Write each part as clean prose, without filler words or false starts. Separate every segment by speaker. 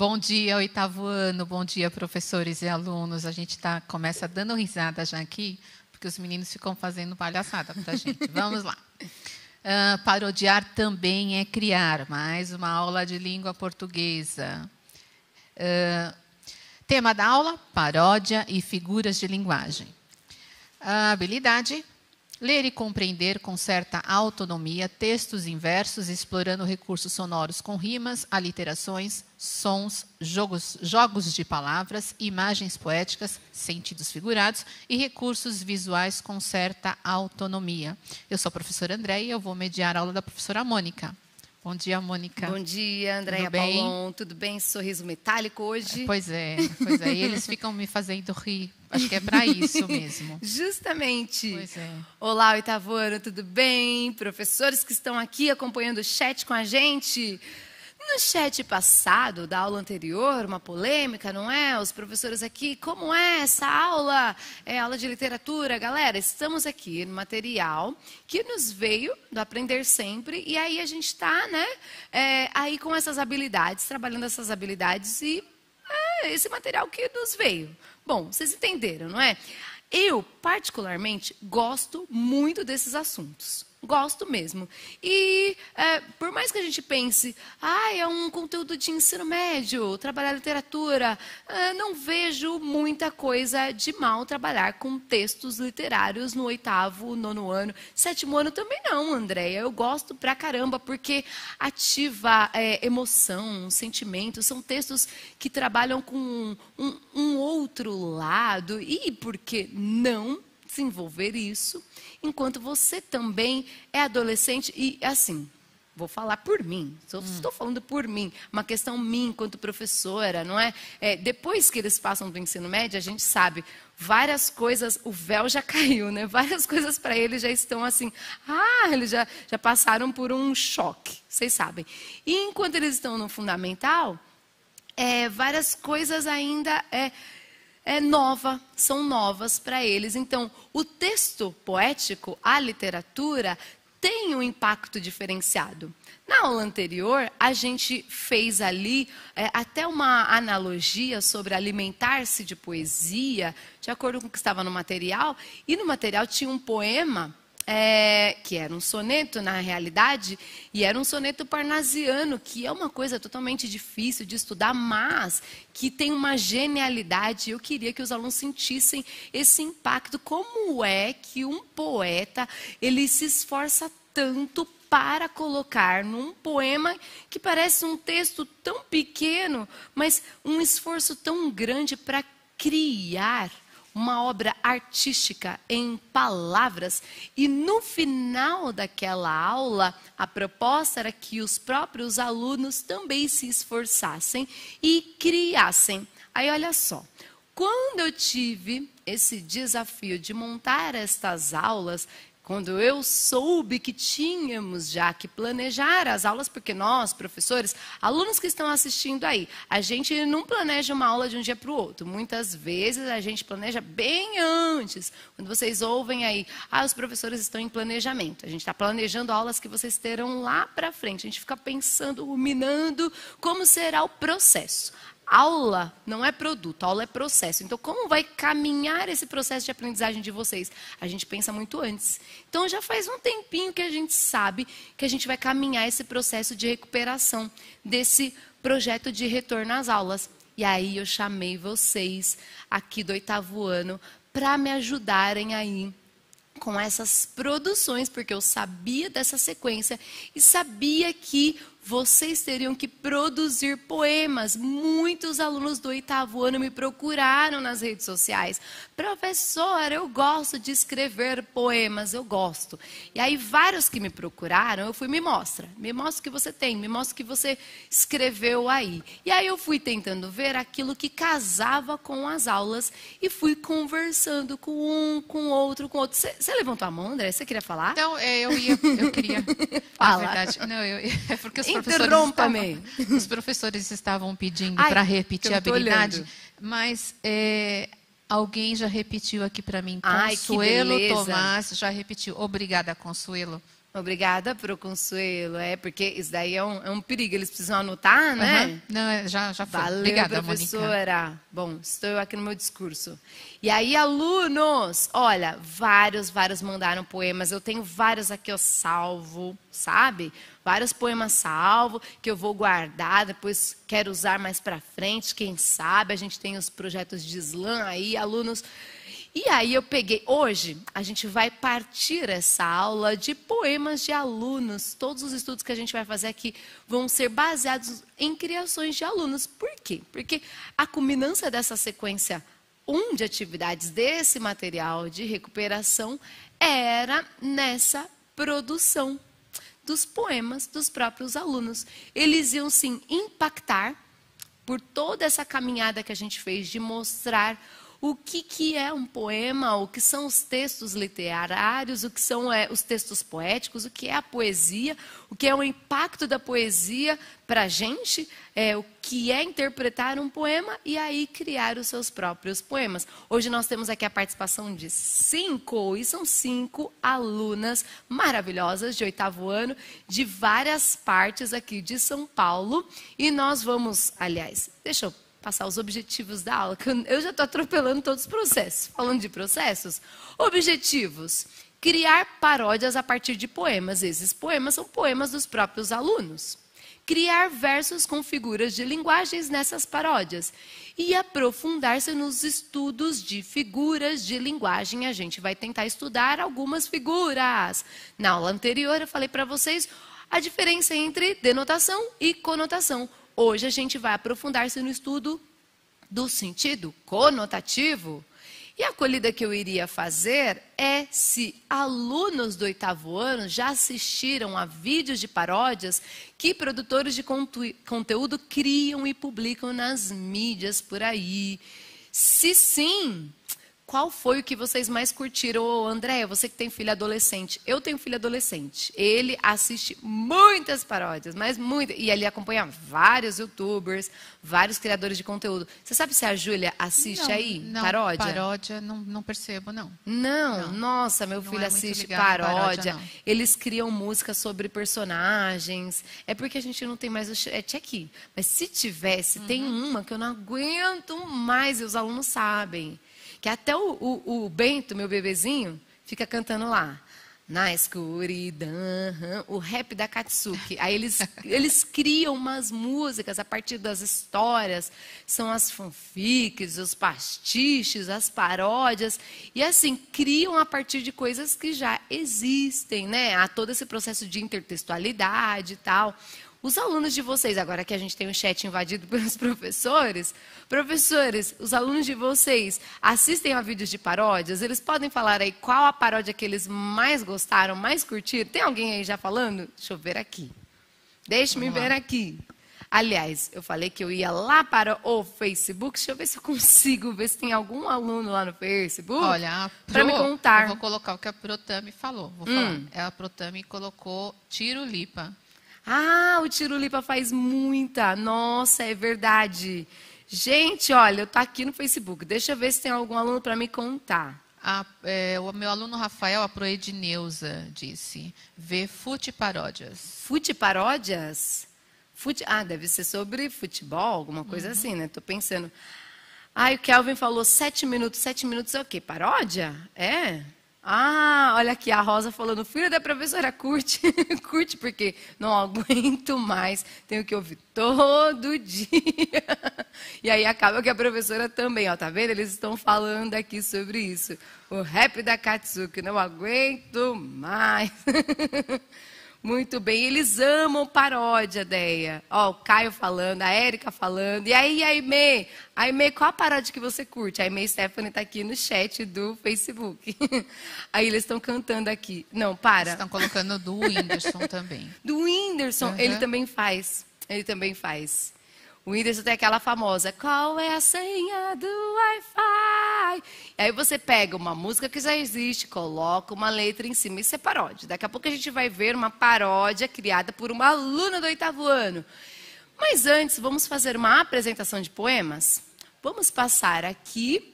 Speaker 1: Bom dia, oitavo ano, bom dia, professores e alunos. A gente começa dando risada já aqui, porque os meninos ficam fazendo palhaçada para a gente. Vamos lá. Parodiar também é criar. Mais uma aula de língua portuguesa. Tema da aula, paródia e figuras de linguagem. Habilidade, ler e compreender com certa autonomia textos em versos, explorando recursos sonoros com rimas, aliterações, sons, jogos de palavras, imagens poéticas, sentidos figurados e recursos visuais com certa autonomia. Eu sou a professora Andréia e eu vou mediar a aula da professora Mônica. Bom dia, Mônica.
Speaker 2: Bom dia, Andréia Paulon. Tudo bem? Sorriso metálico hoje?
Speaker 1: Pois é. E eles ficam me fazendo rir. Acho que é para isso mesmo.
Speaker 2: Justamente.
Speaker 1: Pois é.
Speaker 2: Olá, oitavo ano, tudo bem? Professores que estão aqui acompanhando o chat com a gente. No chat passado, da aula anterior, uma polêmica, não é? Os professores aqui, como é essa aula? É aula de literatura. Galera, estamos aqui no material que nos veio do Aprender Sempre. E aí a gente está, né, aí com essas habilidades, trabalhando essas habilidades e esse material que nos veio. Bom, vocês entenderam, não é? Eu, particularmente, gosto muito desses assuntos. Gosto mesmo. E por mais que a gente pense, é um conteúdo de ensino médio, trabalhar literatura, não vejo muita coisa de mal trabalhar com textos literários no oitavo, nono ano. Sétimo ano também não, Andréia. Eu gosto pra caramba, porque ativa emoção, sentimento. São textos que trabalham com um outro lado. E por que não desenvolver isso enquanto você também é adolescente? E assim, vou falar por mim, estou falando por mim, uma questão minha enquanto professora, não é? Depois que eles passam do ensino médio, a gente sabe, várias coisas, o véu já caiu, né? Várias coisas para eles já estão assim, eles já passaram por um choque, vocês sabem. E enquanto eles estão no fundamental, várias coisas ainda são novas para eles. Então, o texto poético, a literatura, tem um impacto diferenciado. Na aula anterior, a gente fez ali até uma analogia sobre alimentar-se de poesia, de acordo com o que estava no material, e no material tinha um poema que era um soneto, na realidade, e era um soneto parnasiano, que é uma coisa totalmente difícil de estudar, mas que tem uma genialidade. Eu queria que os alunos sentissem esse impacto. Como é que um poeta, ele se esforça tanto para colocar num poema que parece um texto tão pequeno, mas um esforço tão grande para criar uma obra artística em palavras. E no final daquela aula, a proposta era que os próprios alunos também se esforçassem e criassem. Aí olha só, quando eu tive esse desafio de montar estas aulas, quando eu soube que tínhamos já que planejar as aulas, porque nós, professores, alunos que estão assistindo aí, a gente não planeja uma aula de um dia para o outro. Muitas vezes a gente planeja bem antes. Quando vocês ouvem aí, os professores estão em planejamento. A gente está planejando aulas que vocês terão lá para frente. A gente fica pensando, ruminando como será o processo. Aula não é produto, aula é processo. Então, como vai caminhar esse processo de aprendizagem de vocês? A gente pensa muito antes. Então, já faz um tempinho que a gente sabe que a gente vai caminhar esse processo de recuperação desse projeto de retorno às aulas. E aí eu chamei vocês aqui do oitavo ano para me ajudarem aí com essas produções, porque eu sabia dessa sequência e sabia que vocês teriam que produzir poemas. Muitos alunos do oitavo ano me procuraram nas redes sociais. Professora, eu gosto de escrever poemas, eu gosto. E aí vários que me procuraram, eu fui, me mostra o que você tem, me mostra o que você escreveu aí. E aí eu fui tentando ver aquilo que casava com as aulas e fui conversando com um, com outro, com outro. Você levantou a mão, André? Você queria falar?
Speaker 1: Então, eu queria...
Speaker 2: Fala.
Speaker 1: Na verdade, não, é porque
Speaker 2: Interrompa-me.
Speaker 1: Os professores estavam pedindo para repetir a habilidade, mas alguém já repetiu aqui para mim. Consuelo Tomás já repetiu. Obrigada, Consuelo.
Speaker 2: Obrigada, Pro Consuelo. Porque isso daí é um perigo, eles precisam anotar, né?
Speaker 1: Uhum. Não, já foi.
Speaker 2: Valeu,
Speaker 1: Obrigada,
Speaker 2: professora.
Speaker 1: Mônica.
Speaker 2: Bom, estou aqui no meu discurso. E aí, alunos, olha, vários mandaram poemas. Eu tenho vários aqui, ó, salvo, sabe? Vários poemas salvo, que eu vou guardar, depois quero usar mais pra frente, quem sabe. A gente tem os projetos de slam aí, alunos. E aí eu peguei, hoje a gente vai partir essa aula de poemas de alunos. Todos os estudos que a gente vai fazer aqui vão ser baseados em criações de alunos. Por quê? Porque a culminância dessa sequência 1 de atividades desse material de recuperação era nessa produção dos poemas dos próprios alunos. Eles iam, sim, impactar por toda essa caminhada que a gente fez de mostrar o que é um poema, o que são os textos literários, o que são os textos poéticos, o que é a poesia, o que é o impacto da poesia para a gente, o que é interpretar um poema e aí criar os seus próprios poemas. Hoje nós temos aqui a participação de 5, e são 5 alunas maravilhosas de 8º ano, de várias partes aqui de São Paulo. E nós vamos, aliás, deixa eu passar os objetivos da aula, que eu já estou atropelando todos os processos. Falando de processos, objetivos: criar paródias a partir de poemas. Esses poemas são poemas dos próprios alunos. Criar versos com figuras de linguagens nessas paródias. E aprofundar-se nos estudos de figuras de linguagem. A gente vai tentar estudar algumas figuras. Na aula anterior eu falei para vocês a diferença entre denotação e conotação. Hoje a gente vai aprofundar-se no estudo do sentido conotativo. E a acolhida que eu iria fazer é se alunos do 8º ano já assistiram a vídeos de paródias que produtores de conteúdo criam e publicam nas mídias por aí. Se sim, qual foi o que vocês mais curtiram? Ô, Andréia, você que tem filho adolescente. Eu tenho filho adolescente. Ele assiste muitas paródias, mas muitas. E ele acompanha vários youtubers, vários criadores de conteúdo. Você sabe se a Júlia assiste
Speaker 1: Não,
Speaker 2: paródia?
Speaker 1: Paródia não percebo, não.
Speaker 2: Não, nossa, meu filho assiste paródia. Eles criam músicas sobre personagens. É porque a gente não tem mais o chat aqui. Mas se tivesse, tem uma que eu não aguento mais e os alunos sabem. Que até o Bento, meu bebezinho, fica cantando lá. Na escuridão, o rap da Katsuki. Aí eles criam umas músicas a partir das histórias. São as fanfics, os pastiches, as paródias. E assim, criam a partir de coisas que já existem, né? Há todo esse processo de intertextualidade e tal. Os alunos de vocês, agora que a gente tem o chat invadido pelos professores, os alunos de vocês assistem a vídeos de paródias? Eles podem falar aí qual a paródia que eles mais gostaram, mais curtiram? Tem alguém aí já falando? Deixa eu ver aqui. Deixa-me ver aqui. Aliás, eu falei que eu ia lá para o Facebook. Deixa eu ver se eu consigo ver se tem algum aluno lá no Facebook.
Speaker 1: Olha,
Speaker 2: para me contar.
Speaker 1: Eu vou colocar o que a Protami falou. Vou falar. A Protami colocou Tirulipa.
Speaker 2: Ah, o Tirulipa faz muita. Nossa, é verdade. Gente, olha, eu tô aqui no Facebook. Deixa eu ver se tem algum aluno para me contar.
Speaker 1: O meu aluno Rafael, a Proedneuza, disse: vê fute paródias.
Speaker 2: Fute paródias? Deve ser sobre futebol, alguma coisa assim, né? Tô pensando. O Kelvin falou 7 minutos. 7 minutos é o quê? Paródia? É? Olha aqui, a Rosa falando, filho da professora, curte. Curte porque não aguento mais, tenho que ouvir todo dia. E aí acaba que a professora também, ó, tá vendo? Eles estão falando aqui sobre isso. O rap da Katsuki, não aguento mais. Muito bem, eles amam paródia, Deia. Ó, o Caio falando, a Érica falando. E aí, Aimee? Aimee, qual a paródia que você curte? A Aimee Stephanie está aqui no chat do Facebook. Aí eles estão cantando aqui. Não, para.
Speaker 1: Estão colocando do Whindersson também.
Speaker 2: Do Whindersson, ele também faz. Ele também faz. O Whindersson tem aquela famosa, qual é a senha do Wi-Fi? E aí você pega uma música que já existe, coloca uma letra em cima, isso é paródia. Daqui a pouco a gente vai ver uma paródia criada por uma aluna do 8º ano. Mas antes, vamos fazer uma apresentação de poemas? Vamos passar aqui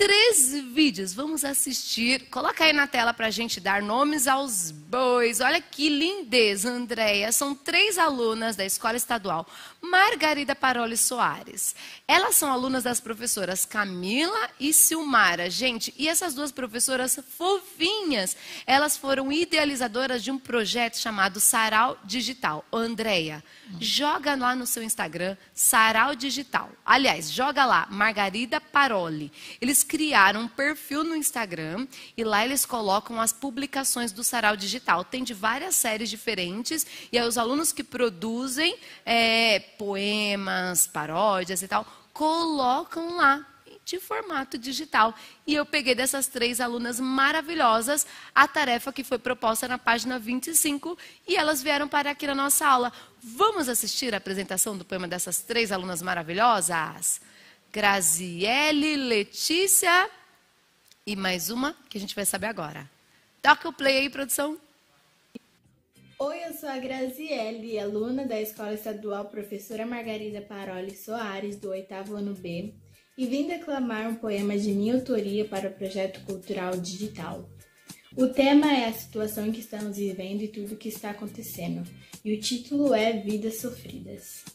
Speaker 2: 3 vídeos. Vamos assistir. Coloca aí na tela para a gente dar nomes aos bois. Olha que lindeza, Andréia. São 3 alunas da Escola Estadual Margarida Paroli Soares. Elas são alunas das professoras Camila e Silmara. Gente, e essas 2 professoras fofinhas, elas foram idealizadoras de um projeto chamado Sarau Digital. Andréia, joga lá no seu Instagram, Sarau Digital. Aliás, joga lá, Margarida Paroli. Eles criaram um perfil no Instagram e lá eles colocam as publicações do Sarau Digital. Tem de várias séries diferentes e aí os alunos que produzem poemas, paródias e tal, colocam lá de formato digital. E eu peguei dessas 3 alunas maravilhosas a tarefa que foi proposta na página 25 e elas vieram para aqui na nossa aula. Vamos assistir a apresentação do poema dessas 3 alunas maravilhosas? Graziele, Letícia e mais uma que a gente vai saber agora. Toca o play aí, produção.
Speaker 3: Oi, eu sou a Graziele, aluna da Escola Estadual Professora Margarida Paroli Soares, do 8º ano B, e vim declamar um poema de minha autoria para o projeto cultural digital. O tema é a situação em que estamos vivendo e tudo o que está acontecendo, e o título é Vidas Sofridas.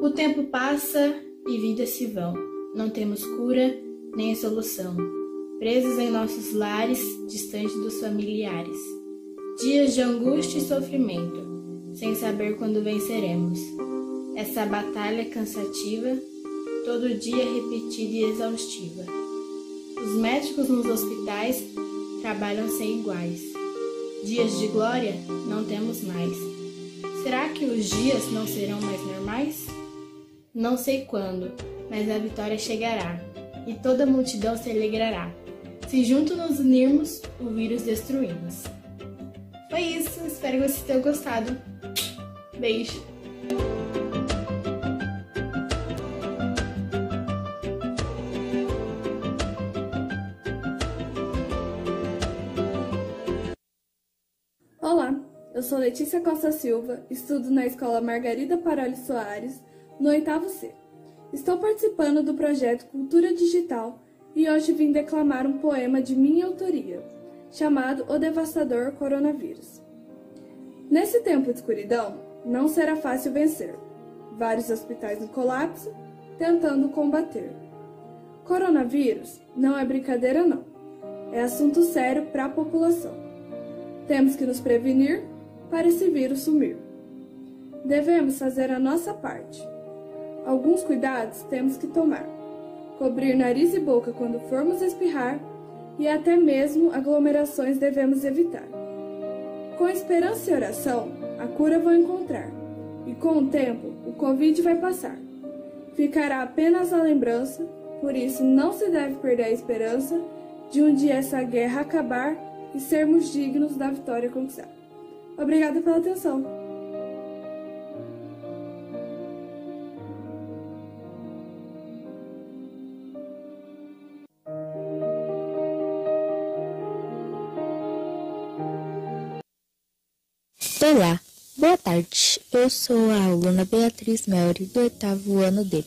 Speaker 3: O tempo passa e vidas se vão, não temos cura nem solução, presos em nossos lares, distante dos familiares. Dias de angústia e sofrimento, sem saber quando venceremos. Essa batalha cansativa, todo dia repetida e exaustiva. Os médicos nos hospitais trabalham sem iguais. Dias de glória não temos mais. Será que os dias não serão mais normais? Não sei quando, mas a vitória chegará, e toda a multidão se alegrará. Se juntos nos unirmos, o vírus destruímos. Foi isso, espero que vocês tenham gostado. Beijo!
Speaker 4: Olá, eu sou Letícia Costa Silva, estudo na Escola Margarida Paroli Soares, no 8º C. Estou participando do projeto Cultura Digital e hoje vim declamar um poema de minha autoria, chamado O Devastador Coronavírus. Nesse tempo de escuridão, não será fácil vencer. Vários hospitais em colapso, tentando combater. Coronavírus não é brincadeira não, é assunto sério para a população. Temos que nos prevenir para esse vírus sumir. Devemos fazer a nossa parte. Alguns cuidados temos que tomar. Cobrir nariz e boca quando formos espirrar e até mesmo aglomerações devemos evitar. Com esperança e oração, a cura vão encontrar. E com o tempo, o Covid vai passar. Ficará apenas a lembrança, por isso não se deve perder a esperança de um dia essa guerra acabar e sermos dignos da vitória conquistada. Obrigada pela atenção.
Speaker 5: Olá, boa tarde. Eu sou a aluna Beatriz Melri, do 8º ano D.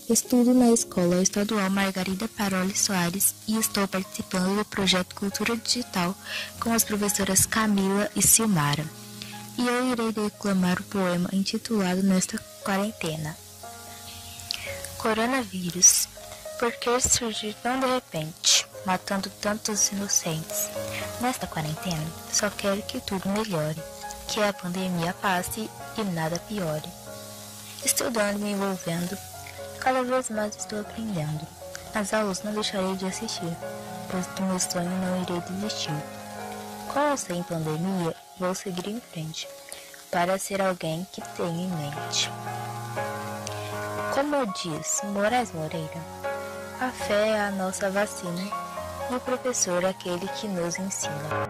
Speaker 5: Estudo na Escola Estadual Margarida Paroli Soares e estou participando do projeto Cultura Digital com as professoras Camila e Silmara. E eu irei declamar o poema intitulado Nesta Quarentena. Coronavírus. Por que surgir tão de repente, matando tantos inocentes? Nesta quarentena, só quero que tudo melhore, que a pandemia passe e nada piore. Estudando e me envolvendo, cada vez mais estou aprendendo. As aulas não deixarei de assistir, pois do meu sonho não irei desistir. Com ou sem pandemia, vou seguir em frente, para ser alguém que tenho em mente. Como diz Moraes Moreira, a fé é a nossa vacina e o professor é aquele que nos ensina.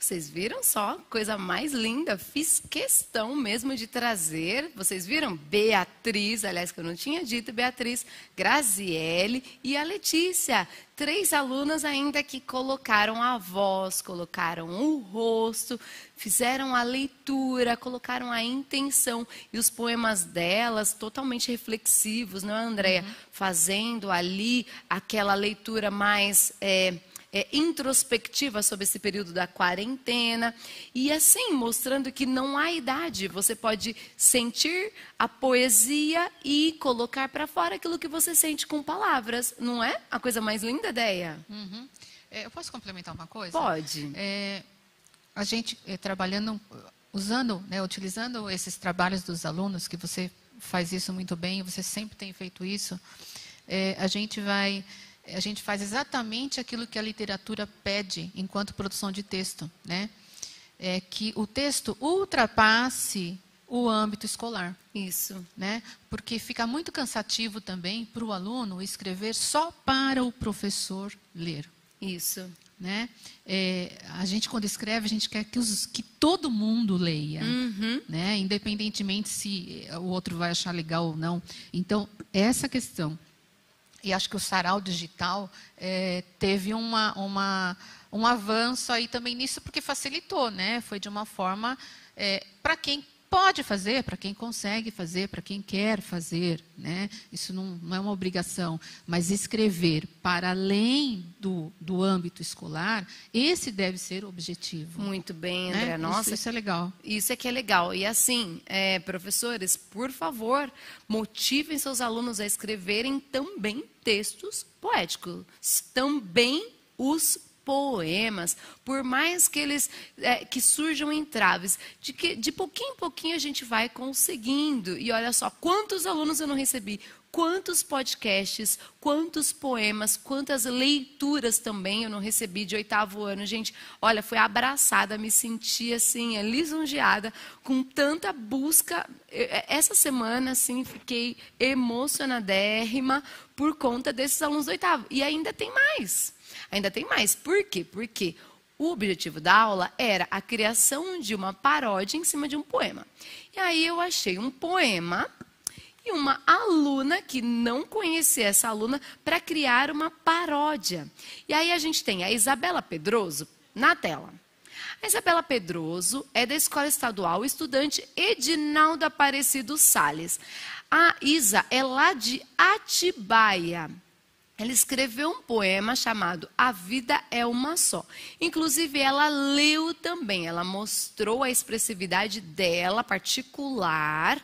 Speaker 2: Vocês viram só? Coisa mais linda. Fiz questão mesmo de trazer. Vocês viram? Beatriz, aliás, que eu não tinha dito, Beatriz, Graziele e a Letícia. 3 alunas ainda que colocaram a voz, colocaram o rosto, fizeram a leitura, colocaram a intenção. E os poemas delas totalmente reflexivos, não é, Andréia? Fazendo ali aquela leitura mais introspectiva sobre esse período da quarentena. E assim, mostrando que não há idade. Você pode sentir a poesia e colocar para fora aquilo que você sente com palavras. Não é a coisa mais linda, Deia?
Speaker 1: Eu posso complementar uma coisa?
Speaker 2: Pode.
Speaker 1: A gente trabalhando, usando, utilizando esses trabalhos dos alunos, que você faz isso muito bem, você sempre tem feito isso, a gente faz exatamente aquilo que a literatura pede enquanto produção de texto, né? Que o texto ultrapasse o âmbito escolar.
Speaker 2: Isso.
Speaker 1: Né? Porque fica muito cansativo também para o aluno escrever só para o professor ler.
Speaker 2: Isso.
Speaker 1: Né? A gente, quando escreve, a gente quer que todo mundo leia, né? Independentemente se o outro vai achar legal ou não. Então, essa questão. E acho que o Sarau Digital teve um avanço aí também nisso, porque facilitou, né? Foi de uma forma para quem pode fazer, para quem consegue fazer, para quem quer fazer, né? Isso não é uma obrigação, mas escrever para além do âmbito escolar, esse deve ser o objetivo.
Speaker 2: Muito bem, André.
Speaker 1: Né?
Speaker 2: Nossa,
Speaker 1: isso é legal.
Speaker 2: Isso é que é legal. E assim, professores, por favor, motivem seus alunos a escreverem também textos poéticos, também os poemas, por mais que eles que surjam entraves, de pouquinho em pouquinho a gente vai conseguindo. E olha só, quantos alunos eu não recebi, quantos podcasts, quantos poemas, quantas leituras também eu não recebi de 8º ano. Gente, olha, fui abraçada, me senti assim, lisonjeada, com tanta busca. Essa semana, assim, fiquei emocionadérrima por conta desses alunos do 8º. E ainda tem mais. Ainda tem mais. Por quê? Porque o objetivo da aula era a criação de uma paródia em cima de um poema. E aí eu achei um poema e uma aluna que não conhecia essa aluna para criar uma paródia. E aí a gente tem a Isabela Pedroso na tela. A Isabela Pedroso é da Escola Estadual, estudante Edinaldo Aparecido Salles. A Isa é lá de Atibaia. Ela escreveu um poema chamado A Vida é Uma Só. Inclusive, ela leu também, ela mostrou a expressividade dela, particular.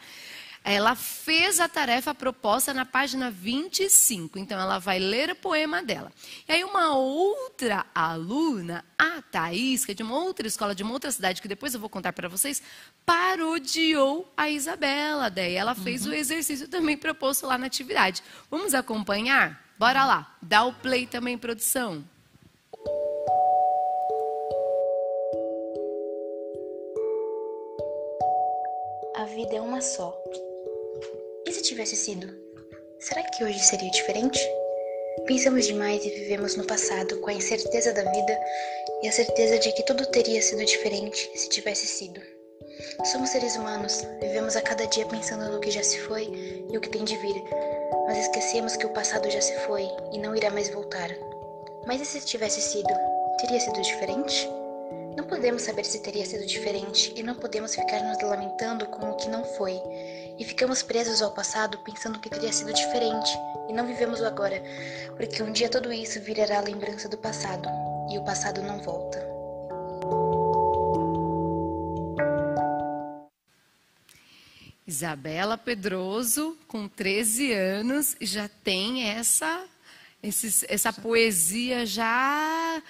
Speaker 2: Ela fez a tarefa proposta na página 25. Então, ela vai ler o poema dela. E aí, uma outra aluna, a Thaís, que é de uma outra escola, de uma outra cidade, que depois eu vou contar para vocês, parodiou a Isabela. Daí, ela fez o exercício também proposto lá na atividade. Vamos acompanhar? Bora lá, dá o play também, produção.
Speaker 6: A vida é uma só. E se tivesse sido? Será que hoje seria diferente? Pensamos demais e vivemos no passado com a incerteza da vida e a certeza de que tudo teria sido diferente se tivesse sido. Somos seres humanos, vivemos a cada dia pensando no que já se foi e o que tem de vir. Mas esquecemos que o passado já se foi e não irá mais voltar. Mas e se tivesse sido? Teria sido diferente? Não podemos saber se teria sido diferente e não podemos ficar nos lamentando com o que não foi. E ficamos presos ao passado pensando que teria sido diferente e não vivemos o agora, porque um dia tudo isso virará a lembrança do passado e o passado não volta.
Speaker 2: Isabela Pedroso, com 13 anos, já tem essa poesia já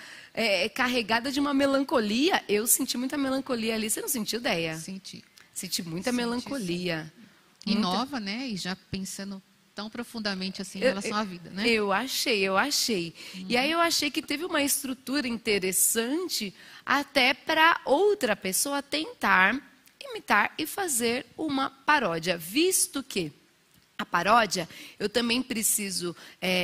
Speaker 2: carregada de uma melancolia. Eu senti muita melancolia ali. Você não sentiu, Deia?
Speaker 1: Senti.
Speaker 2: Senti muita melancolia.
Speaker 1: E nova, né? E já pensando tão profundamente assim em relação à vida, né?
Speaker 2: Eu achei. E aí eu achei que teve uma estrutura interessante até para outra pessoa tentar imitar e fazer uma paródia, visto que a paródia, eu também preciso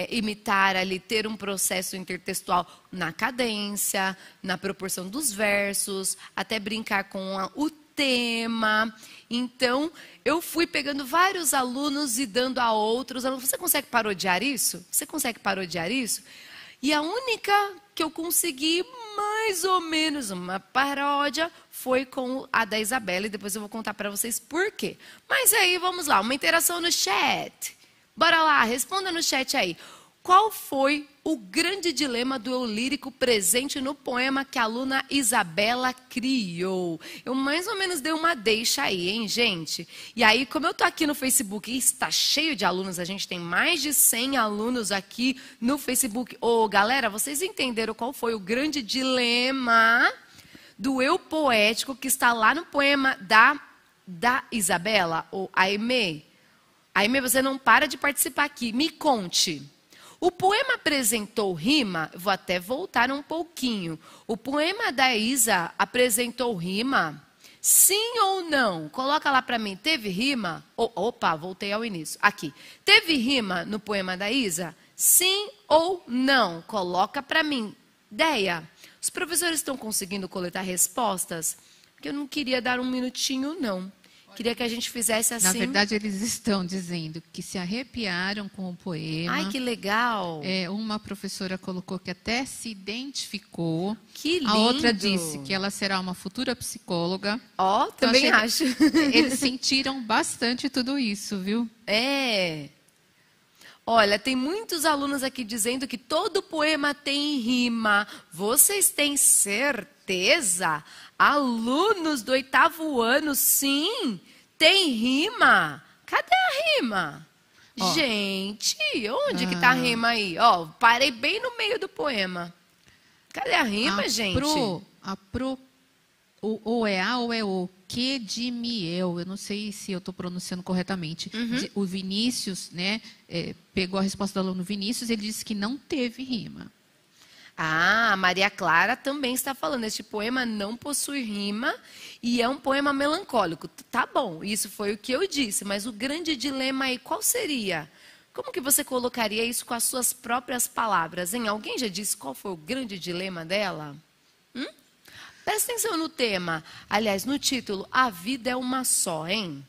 Speaker 2: imitar ali, ter um processo intertextual na cadência, na proporção dos versos, até brincar com o tema. Então, eu fui pegando vários alunos e dando a outros alunos. Você consegue parodiar isso? Você consegue parodiar isso? E a única que eu consegui, mais ou menos, uma paródia, foi com a da Isabela. E depois eu vou contar para vocês por quê. Mas aí, vamos lá, uma interação no chat. Bora lá, responda no chat aí. Qual foi o grande dilema do eu lírico presente no poema que a aluna Isabela criou? Eu mais ou menos dei uma deixa aí, hein, gente? E aí, como eu tô aqui no Facebook e está cheio de alunos, a gente tem mais de 100 alunos aqui no Facebook. Ô, galera, vocês entenderam qual foi o grande dilema do eu poético que está lá no poema da Isabela? Ou Aimee? Aimee, você não para de participar aqui. Me conte. O poema apresentou rima? Vou até voltar um pouquinho. O poema da Isa apresentou rima? Sim ou não? Coloca lá para mim. Teve rima? Opa, voltei ao início. Aqui. Teve rima no poema da Isa? Sim ou não? Coloca para mim. Deia, os professores estão conseguindo coletar respostas? Porque eu não queria dar um minutinho, não. Queria que a gente fizesse assim.
Speaker 1: Na verdade, eles estão dizendo que se arrepiaram com o poema.
Speaker 2: Ai, que legal.
Speaker 1: Uma professora colocou que até se identificou.
Speaker 2: Que lindo.
Speaker 1: A outra disse que ela será uma futura psicóloga.
Speaker 2: Ó, também acho.
Speaker 1: Eles sentiram bastante tudo isso, viu?
Speaker 2: Olha, tem muitos alunos aqui dizendo que todo poema tem rima. Vocês têm certeza? Alunos do 8º ano, sim, tem rima. Cadê a rima? Ó, gente, onde que tá a rima aí? Ó, parei bem no meio do poema. Cadê a rima, gente?
Speaker 1: Ou é A ou é O. Que de Miel. Eu não sei se eu estou pronunciando corretamente. O Vinícius, né, pegou a resposta do aluno Vinícius, ele disse que não teve rima.
Speaker 2: Ah, a Maria Clara também está falando. Este poema não possui rima e é um poema melancólico. Tá bom, isso foi o que eu disse, mas o grande dilema aí, qual seria? Como que você colocaria isso com as suas próprias palavras, hein? Alguém já disse qual foi o grande dilema dela? Presta atenção no tema. Aliás, no título, A Vida é uma Só, hein?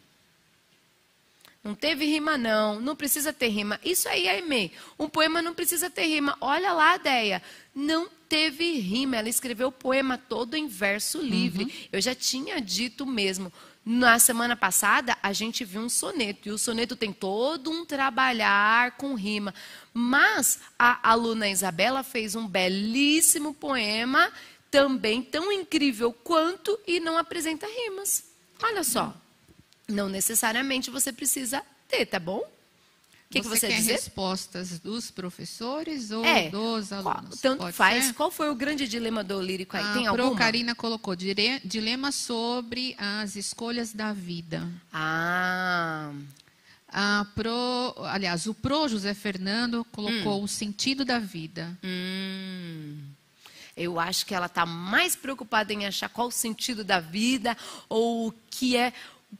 Speaker 2: Não teve rima, não. Não precisa ter rima. Isso aí, Aimee. Um poema não precisa ter rima. Olha lá, Deia. Não teve rima. Ela escreveu o poema todo em verso livre. Eu já tinha dito mesmo. Na semana passada, a gente viu um soneto. E o soneto tem todo um trabalhar com rima. Mas a aluna Isabela fez um belíssimo poema, também tão incrível quanto, e não apresenta rimas. Olha só. Não necessariamente você precisa ter, tá bom? O que você quer dizer?
Speaker 1: Respostas dos professores ou dos alunos?
Speaker 2: Tanto faz. Qual foi o grande dilema do lírico aí? Tem alguma?
Speaker 1: A Karina colocou dilema sobre as escolhas da vida. Aliás, o José Fernando colocou o sentido da vida.
Speaker 2: Eu acho que ela está mais preocupada em achar qual o sentido da vida ou o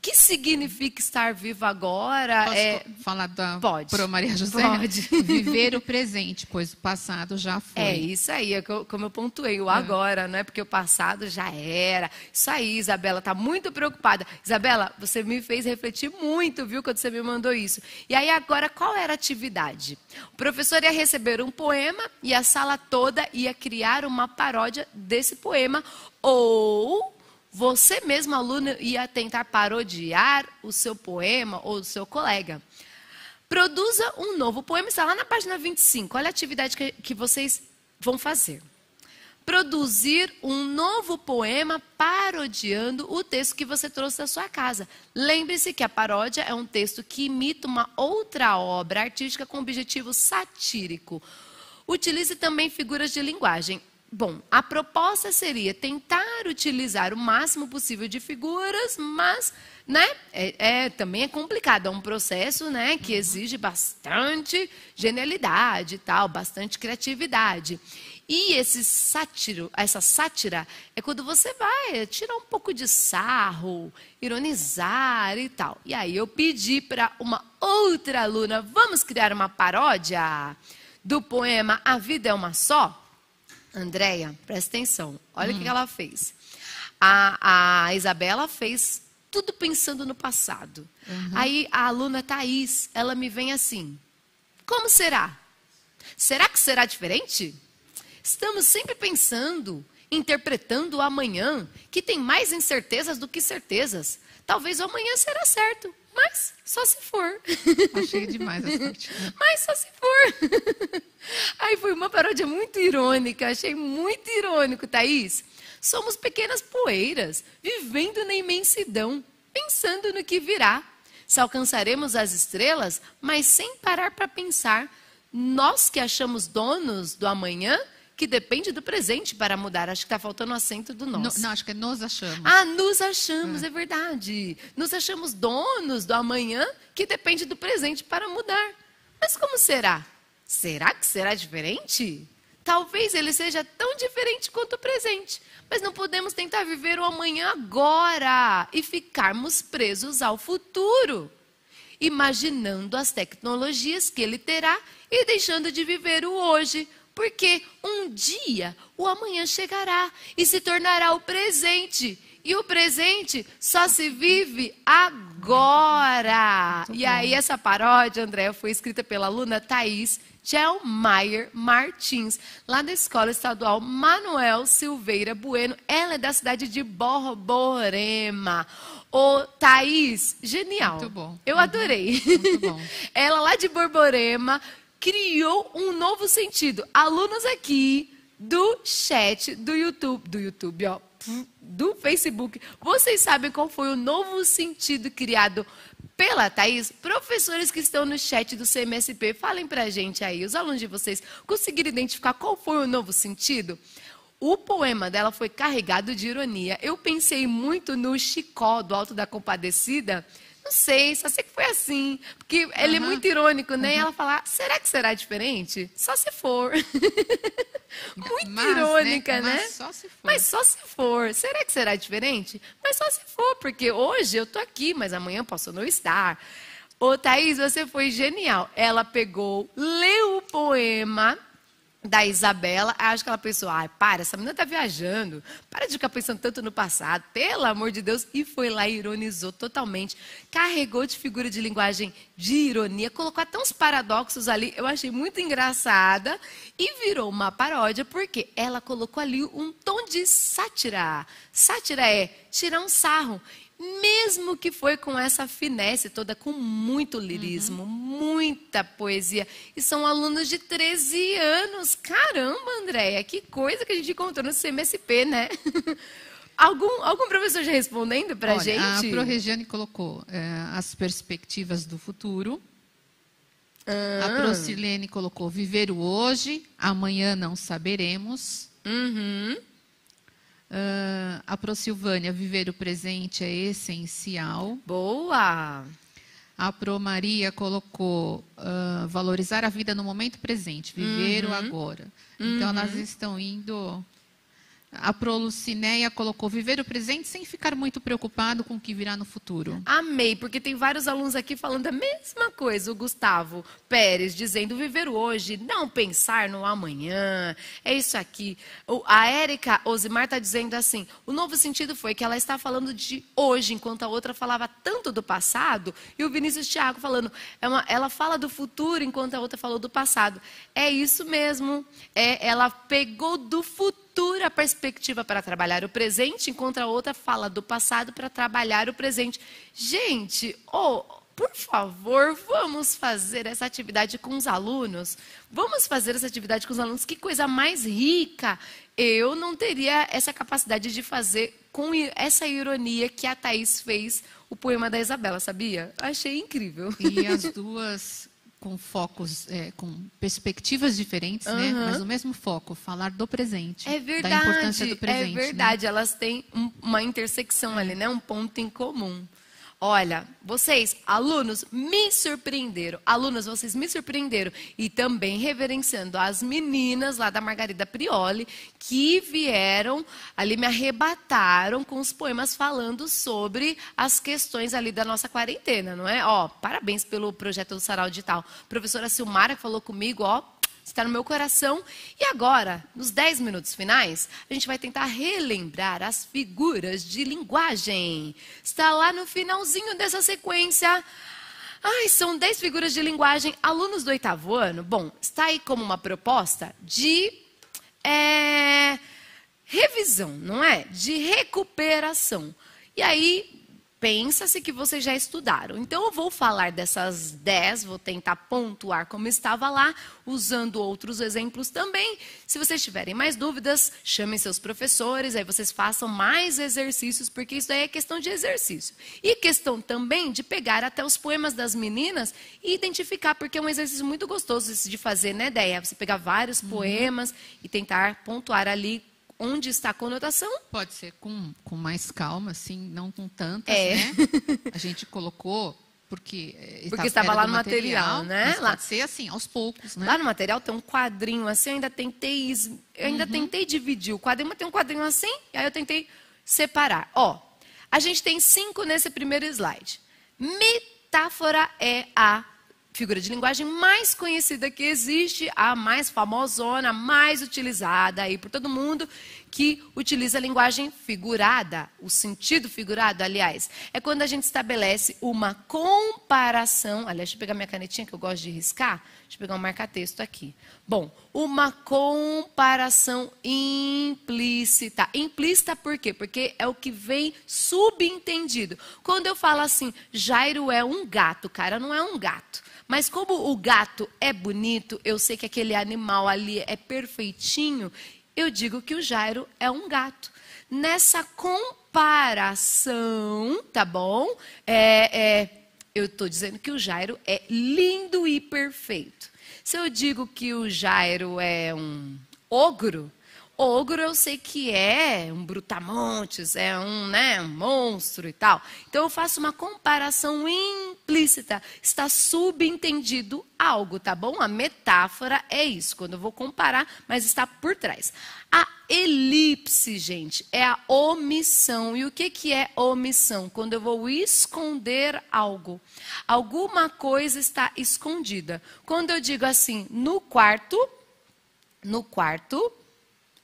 Speaker 2: que significa estar vivo agora?
Speaker 1: Posso falar para Maria José?
Speaker 2: Pode.
Speaker 1: Viver o presente, pois o passado já foi.
Speaker 2: É isso aí, como eu pontuei, o agora, não é porque o passado já era. Isso aí, Isabela, está muito preocupada. Isabela, você me fez refletir muito, viu, quando você me mandou isso. E aí agora, qual era a atividade? O professor ia receber um poema e a sala toda ia criar uma paródia desse poema, ou você mesmo, aluno, ia tentar parodiar o seu poema ou o seu colega. Produza um novo poema, está lá na página 25. Olha a atividade que vocês vão fazer. Produzir um novo poema parodiando o texto que você trouxe da sua casa. Lembre-se que a paródia é um texto que imita uma outra obra artística com objetivo satírico. Utilize também figuras de linguagem. Bom, a proposta seria tentar utilizar o máximo possível de figuras, mas, né, também é complicado, é um processo, né, que exige bastante genialidade e tal, bastante criatividade. E essa sátira é quando você vai tirar um pouco de sarro, ironizar e tal. E aí eu pedi para uma outra aluna, vamos criar uma paródia do poema A Vida é uma Só? Andréia, presta atenção, olha o que ela fez. A Isabela fez tudo pensando no passado. Aí a aluna Thaís, ela me vem assim, como será? Será que será diferente? Estamos sempre pensando, interpretando o amanhã, que tem mais incertezas do que certezas. Talvez o amanhã será certo, mas só se for.
Speaker 1: Achei demais essa parte.
Speaker 2: Mas só se for. Aí foi uma paródia muito irônica, achei muito irônico, Thaís. Somos pequenas poeiras, vivendo na imensidão, pensando no que virá. Se alcançaremos as estrelas, mas sem parar para pensar. Nós que achamos donos do amanhã, que depende do presente para mudar. Acho que está faltando o acento do nós.
Speaker 1: Não, acho que é nos achamos.
Speaker 2: Ah, nos achamos, é verdade. Nos achamos donos do amanhã, que depende do presente para mudar. Mas como será? Será que será diferente? Talvez ele seja tão diferente quanto o presente. Mas não podemos tentar viver o amanhã agora e ficarmos presos ao futuro, imaginando as tecnologias que ele terá e deixando de viver o hoje, porque um dia o amanhã chegará e se tornará o presente. E o presente só se vive agora. E aí essa paródia, Andréia, foi escrita pela aluna Thaís Gelmaier Martins, lá da Escola Estadual Manuel Silveira Bueno. Ela é da cidade de Borborema. Ô, Thaís, genial.
Speaker 1: Muito bom.
Speaker 2: Eu adorei.
Speaker 1: Muito bom.
Speaker 2: Ela lá de Borborema criou um novo sentido. Alunos aqui do chat do YouTube, ó, do Facebook, vocês sabem qual foi o novo sentido criado pela Thaís? Professores que estão no chat do CMSP, falem pra gente aí, os alunos de vocês conseguiram identificar qual foi o novo sentido? O poema dela foi carregado de ironia. Eu pensei muito no Chicó, do Alto da Compadecida. Não sei, só sei que foi assim. Porque ele é muito irônico, né? E ela fala, será que será diferente? Só se for. Muito irônica, né?
Speaker 1: Mas só se for.
Speaker 2: Mas só se for. Será que será diferente? Mas só se for, porque hoje eu tô aqui, mas amanhã posso não estar. Ô, Thaís, você foi genial. Ela pegou, leu o poema da Isabela, acho que ela pensou, para, essa menina tá viajando, para de ficar pensando tanto no passado, pelo amor de Deus, e foi lá e ironizou totalmente, carregou de figura de linguagem de ironia, colocou até uns paradoxos ali, eu achei muito engraçada, e virou uma paródia, porque ela colocou ali um tom de sátira. Sátira é tirar um sarro, mesmo que foi com essa finesse toda, com muito lirismo, muita poesia. E são alunos de 13 anos. Caramba, Andréia, que coisa que a gente encontrou no CMSP, né? Algum professor já respondendo pra gente?
Speaker 1: A ProRegiane colocou as perspectivas do futuro. A Procilene colocou viver o hoje, amanhã não saberemos. A Procilvânia, viver o presente é essencial.
Speaker 2: Boa!
Speaker 1: A Pro Maria colocou valorizar a vida no momento presente, viver o agora. Então, elas estão indo... A Pro Lucinéia colocou viver o presente sem ficar muito preocupado com o que virá no futuro.
Speaker 2: Amei, porque tem vários alunos aqui falando a mesma coisa. O Gustavo Pérez dizendo viver o hoje, não pensar no amanhã. É isso aqui. A Érica Osimar está dizendo assim, o novo sentido foi que ela está falando de hoje, enquanto a outra falava tanto do passado. E o Vinícius Thiago falando, ela fala do futuro, enquanto a outra falou do passado. É isso mesmo. Ela pegou do futuro a perspectiva para trabalhar o presente, enquanto a outra fala do passado para trabalhar o presente. Gente, por favor, vamos fazer essa atividade com os alunos. Vamos fazer essa atividade com os alunos. Que coisa mais rica. Eu não teria essa capacidade de fazer com essa ironia que a Thaís fez o poema da Isabela, sabia? Achei incrível.
Speaker 1: E as duas... com focos, com perspectivas diferentes, né? Mas o mesmo foco, falar do presente.
Speaker 2: É verdade,
Speaker 1: da importância do presente.
Speaker 2: é verdade.
Speaker 1: Né?
Speaker 2: Elas têm uma intersecção ali, né? Um ponto em comum. Olha, vocês, alunos, me surpreenderam. Alunas, vocês me surpreenderam. E também reverenciando as meninas lá da Margarida Prioli, que vieram ali, me arrebataram com os poemas falando sobre as questões ali da nossa quarentena, não é? Ó, parabéns pelo projeto do Sarau Digital. Professora Silmara que falou comigo, ó, está no meu coração. E agora, nos 10 minutos finais, a gente vai tentar relembrar as figuras de linguagem. Está lá no finalzinho dessa sequência. Ai, são 10 figuras de linguagem. Alunos do 8º ano, bom, está aí como uma proposta de revisão, não é? De recuperação. E aí, pensa-se que vocês já estudaram. Então, eu vou falar dessas 10, vou tentar pontuar como estava lá, usando outros exemplos também. Se vocês tiverem mais dúvidas, chamem seus professores, aí vocês façam mais exercícios, porque isso aí é questão de exercício. E questão também de pegar até os poemas das meninas e identificar, porque é um exercício muito gostoso esse de fazer, né, Déia? Você pegar vários poemas e tentar pontuar ali onde está a conotação.
Speaker 1: Pode ser com mais calma, assim, não com tantas, né? A gente colocou, porque
Speaker 2: estava lá no material, né?
Speaker 1: Mas pode ser assim, aos poucos, né?
Speaker 2: Lá no material tem um quadrinho assim, eu ainda tentei dividir o quadrinho, mas tem um quadrinho assim, e aí eu tentei separar. Ó, a gente tem 5 nesse primeiro slide. Metáfora é a figura de linguagem mais conhecida que existe, a mais famosona, mais utilizada aí por todo mundo que utiliza a linguagem figurada, o sentido figurado, aliás. É quando a gente estabelece uma comparação, aliás, deixa eu pegar minha canetinha que eu gosto de riscar, deixa eu pegar um marca-texto aqui. Bom, uma comparação implícita. Implícita por quê? Porque é o que vem subentendido. Quando eu falo assim, Jairo é um gato, cara, não é um gato. Mas como o gato é bonito, eu sei que aquele animal ali é perfeitinho, eu digo que o Jairo é um gato. Nessa comparação, tá bom? Eu estou dizendo que o Jairo é lindo e perfeito. Se eu digo que o Jairo é um ogro, ogro eu sei que é um brutamontes, é um monstro e tal. Então eu faço uma comparação implícita. Está subentendido algo, tá bom? A metáfora é isso, quando eu vou comparar, mas está por trás. A elipse, gente, é a omissão. E o que é omissão? Quando eu vou esconder algo. Alguma coisa está escondida. Quando eu digo assim, no quarto,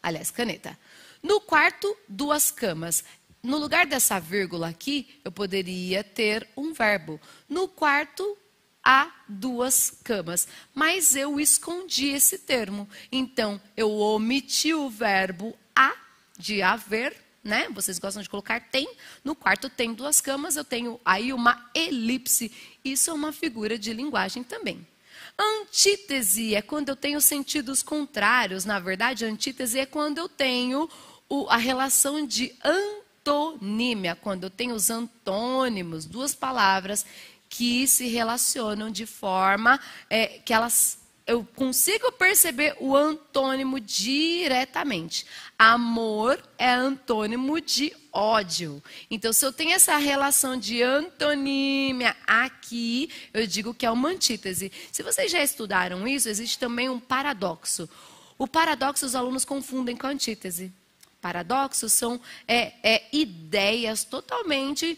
Speaker 2: aliás, caneta. No quarto, 2 camas. No lugar dessa vírgula aqui, eu poderia ter um verbo. No quarto, há 2 camas. Mas eu escondi esse termo. Então, eu omiti o verbo há, de haver, né? Vocês gostam de colocar tem. No quarto tem 2 camas, eu tenho aí uma elipse. Isso é uma figura de linguagem também. Antítese é quando eu tenho sentidos contrários. Na verdade, antítese é quando eu tenho a relação de antonímia, quando eu tenho os antônimos, 2 palavras que se relacionam de forma que eu consigo perceber o antônimo diretamente. Amor é antônimo de ódio. Então, se eu tenho essa relação de antonímia aqui, eu digo que é uma antítese. Se vocês já estudaram isso, existe também um paradoxo. O paradoxo os alunos confundem com a antítese. Paradoxos são ideias totalmente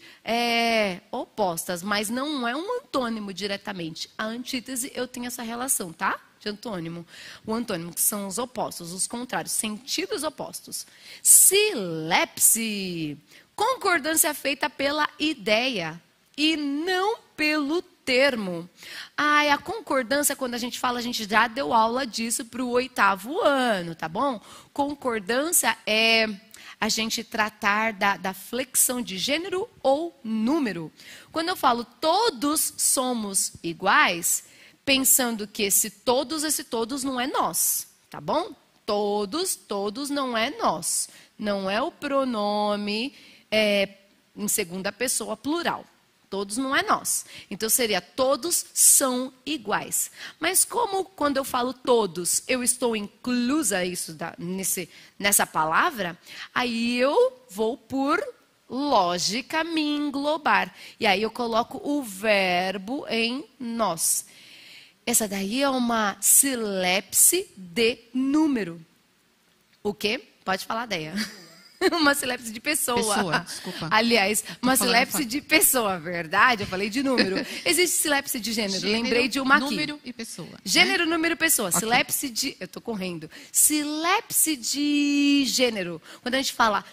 Speaker 2: opostas, mas não é um antônimo diretamente. A antítese eu tenho essa relação, tá? De antônimo. O antônimo, que são os opostos, os contrários, sentidos opostos. Silepse, concordância feita pela ideia e não pelo termo. A concordância, quando a gente fala, a gente já deu aula disso para o 8º ano, tá bom? Concordância é a gente tratar da flexão de gênero ou número. Quando eu falo todos somos iguais, pensando que esse todos não é nós, tá bom? Todos não é nós. Não é o pronome em segunda pessoa plural. Todos não é nós. Então, seria todos são iguais. Mas como quando eu falo todos, eu estou inclusa nessa palavra, aí eu vou por lógica me englobar. E aí eu coloco o verbo em nós. Essa daí é uma silepse de número. O quê? Pode falar, Deia. Uma silepse de pessoa.
Speaker 1: Pessoa, desculpa.
Speaker 2: Aliás, uma silepse
Speaker 1: falando.
Speaker 2: de pessoa, verdade? Eu falei de número. Existe silepse de gênero. Lembrei de uma aqui.
Speaker 1: Número e pessoa.
Speaker 2: Gênero, número, pessoa.
Speaker 1: Ok.
Speaker 2: Silepse de... Eu tô correndo. Silepse de gênero. Quando a gente fala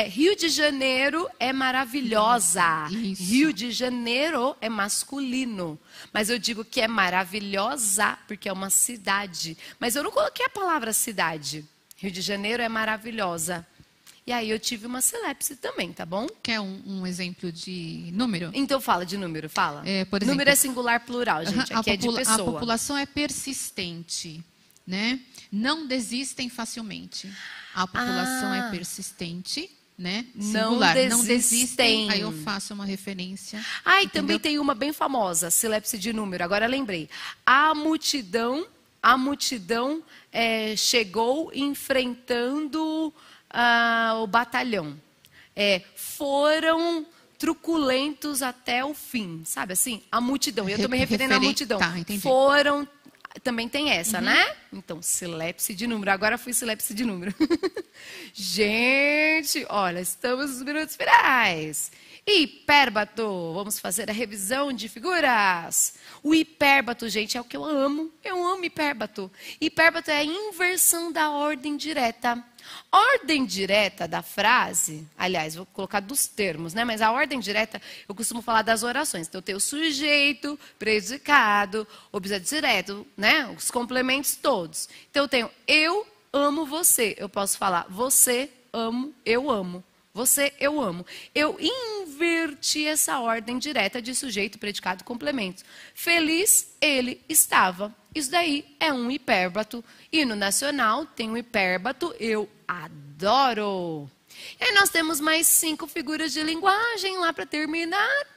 Speaker 2: Rio de Janeiro é maravilhosa.
Speaker 1: Isso.
Speaker 2: Rio de Janeiro é masculino. Mas eu digo que é maravilhosa porque é uma cidade. Mas eu não coloquei a palavra cidade. Rio de Janeiro é maravilhosa. E aí eu tive uma silepse também, tá bom?
Speaker 1: Quer um exemplo de número?
Speaker 2: Então fala de número, fala.
Speaker 1: Por exemplo,
Speaker 2: número é singular plural, gente. Aqui é de pessoa.
Speaker 1: A população é persistente, né? Não desistem facilmente. A população é persistente, né? Singular. Não desistem. Aí eu faço uma referência.
Speaker 2: E também tem uma bem famosa, silepse de número. Agora lembrei. A multidão chegou enfrentando o batalhão. Foram truculentos até o fim, sabe assim? A multidão. Eu estou me referindo à multidão.
Speaker 1: Tá, entendi.
Speaker 2: Foram. Também tem essa, né? Então, silepse de número. Agora fui silepse de número. Gente, olha, estamos nos minutos finais. Hipérbato. Vamos fazer a revisão de figuras. O hipérbato, gente, é o que eu amo. Eu amo hipérbato. Hipérbato é a inversão da ordem direta. Ordem direta da frase, aliás, vou colocar dos termos, né? Mas a ordem direta, eu costumo falar das orações. Então, eu tenho o sujeito, predicado, objeto direto, né? Os complementos todos. Então, eu tenho eu amo você. Eu posso falar você, amo, eu amo. Você, eu amo. Eu inverti essa ordem direta de sujeito, predicado, complemento. Feliz, ele estava. Isso daí é um hipérbato. Hino nacional tem um hipérbato, eu adoro. E aí nós temos mais 5 figuras de linguagem lá para terminar.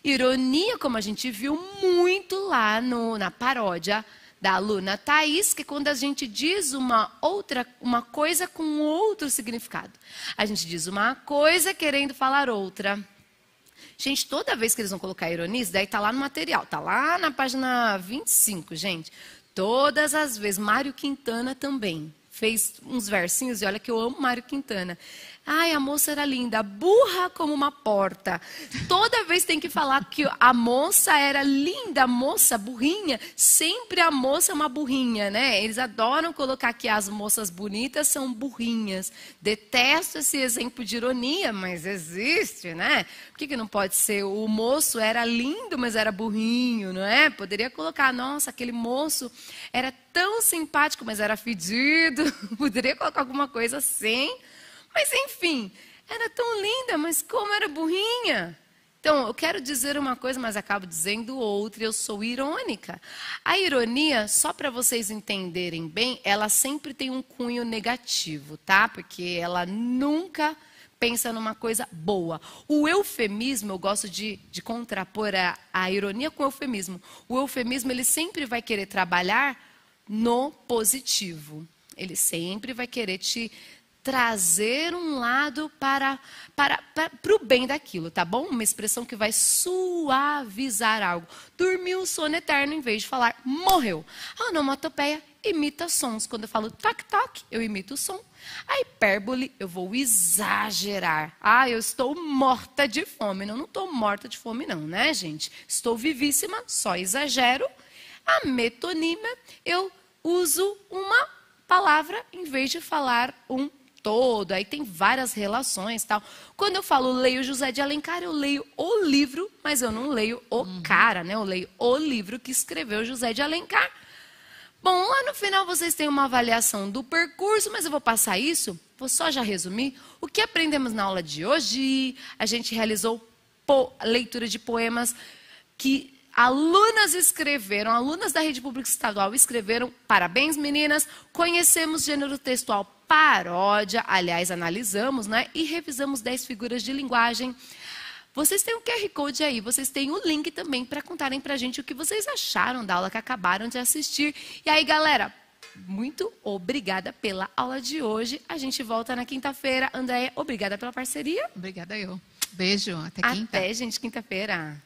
Speaker 2: Ironia, como a gente viu muito lá na paródia da aluna Thaís, que quando a gente diz uma coisa com outro significado. A gente diz uma coisa querendo falar outra. Gente, toda vez que eles vão colocar ironia, isso daí tá lá no material, tá lá na página 25, gente. Todas as vezes, Mário Quintana também fez uns versinhos, e olha que eu amo Mário Quintana. Ai, a moça era linda, burra como uma porta. Toda vez tem que falar que a moça era linda, moça, burrinha. Sempre a moça é uma burrinha, né? Eles adoram colocar que as moças bonitas são burrinhas. Detesto esse exemplo de ironia, mas existe, né? Por que não pode ser? O moço era lindo, mas era burrinho, não é? Poderia colocar, nossa, aquele moço era tão simpático, mas era fedido. Poderia colocar alguma coisa assim. Mas, enfim, era tão linda, mas como era burrinha. Então, eu quero dizer uma coisa, mas acabo dizendo outra, eu sou irônica. A ironia, só para vocês entenderem bem, ela sempre tem um cunho negativo, tá? Porque ela nunca pensa numa coisa boa. O eufemismo, eu gosto de contrapor a ironia com o eufemismo. O eufemismo, ele sempre vai querer trabalhar no positivo. Ele sempre vai querer te trazer um lado para o bem daquilo, tá bom? Uma expressão que vai suavizar algo. Dormiu o sono eterno em vez de falar morreu. A onomatopeia imita sons. Quando eu falo toque-toque, eu imito o som. A hipérbole, eu vou exagerar. Eu estou morta de fome. Não estou morta de fome não, né, gente? Estou vivíssima, só exagero. A metonímia, eu uso uma palavra em vez de falar um todo, aí tem várias relações, tal. Quando eu falo leio José de Alencar, eu leio o livro, mas eu não leio o cara, né? Eu leio o livro que escreveu José de Alencar. Bom, lá no final vocês têm uma avaliação do percurso, mas eu vou passar isso, vou só já resumir. O que aprendemos na aula de hoje? A gente realizou leitura de poemas que alunas escreveram, alunas da Rede Pública Estadual escreveram. Parabéns, meninas. Conhecemos gênero textual paródia, aliás, analisamos, né? E revisamos 10 figuras de linguagem. Vocês têm o QR Code aí, vocês têm o link também para contarem para a gente o que vocês acharam da aula que acabaram de assistir. E aí, galera, muito obrigada pela aula de hoje. A gente volta na quinta-feira. Andréia, obrigada pela parceria.
Speaker 1: Obrigada eu. Beijo, até quinta.
Speaker 2: Até, gente, quinta-feira.